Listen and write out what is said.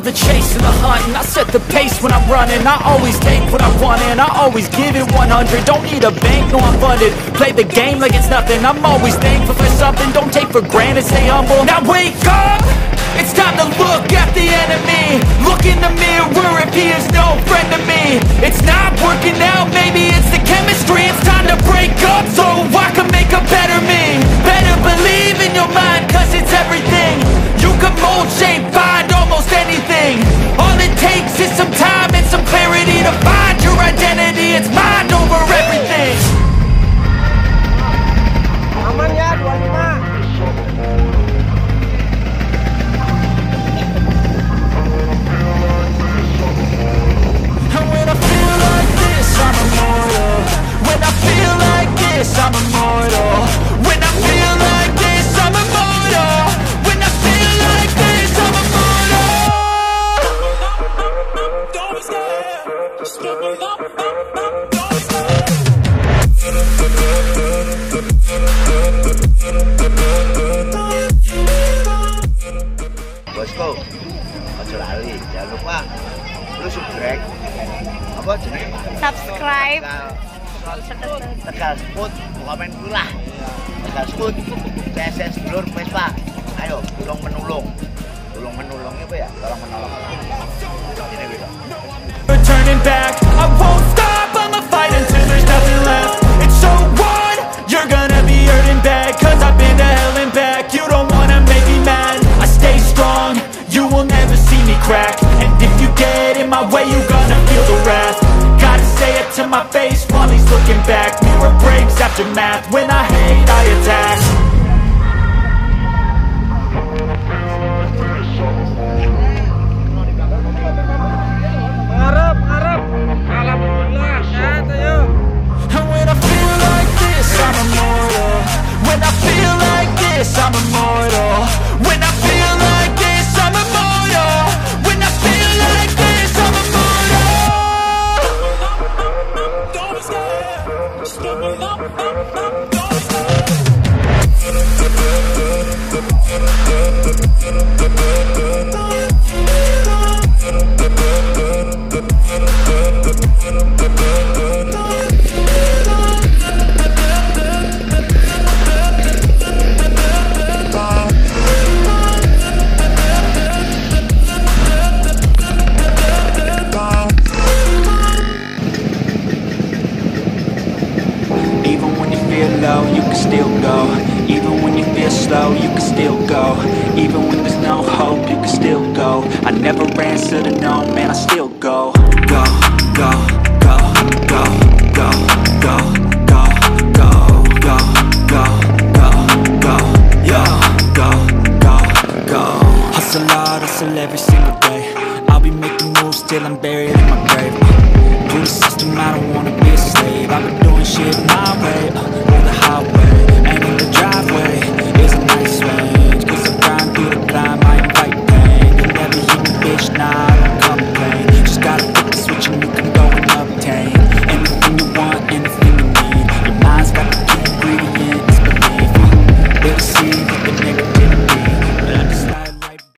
the chase and the hunt, and I set the pace when I'm running. I always take what I want and I always give it 100. Don't need a bank, no I'm funded. Play the game like it's nothing. I'm always thankful for something. Don't take for granted, stay humble. Now wake up! It's time to look at the enemy. Look in the mirror if he is no friend to me. It's not working out, maybe it's the chemistry. It's time to break up so I can make a better me. Better believe in your mind, cause it's everything. You can mold, shape, find almost anything. All it takes is some time and some clarity to find your identity. It's mind over everything. Aman ya, 25. I'm immortal. When I feel like this, I'm immortal. When I feel like this, I'm immortal. When I feel like this, I'm immortal. Don't be scared. Just give me up. Don't be scared. Bosku, ojo lali, jangan lupa lu subscribe. Apa jenenge? Subscribe. Tegal Sput, komen dulu lah. Tegal Sput, CSS dulur VESPA. Ayo, tolong menolong. Tolong menolongnya apa ya? Tolong menolong. Ini beda. Turning back, I won't stop. I'ma fight until there's nothing left. It's so what? You're gonna be hurting bad, cause I've been to hell and back. You don't wanna make me mad. I stay strong, you will never see me crack. And if you get in my way, you're gonna feel the wrath. Gotta say it to my face while he's looking back. Mirror breaks after math. When I hate, I attack. And when I feel like this, I'm immortal. When I feel like this, I'm immortal. When I feel like this, I'm immortal. When I feel like this, I'm immortal. Don't be scared. Just give me up. Don't be scared. You can still go. Even when you feel slow, you can still go. Even when there's no hope, you can still go. I never answer to no, man, I still go. Go, go, go, go, go, go, go, go, go, go, go, go, yo, go, go, go. Hustle hard, hustle every single day. I'll be making moves till I'm buried in my grave. Through the system, I don't wanna be a slave. I've been doing shit my way, on the highway, and in the driveway is a nice way.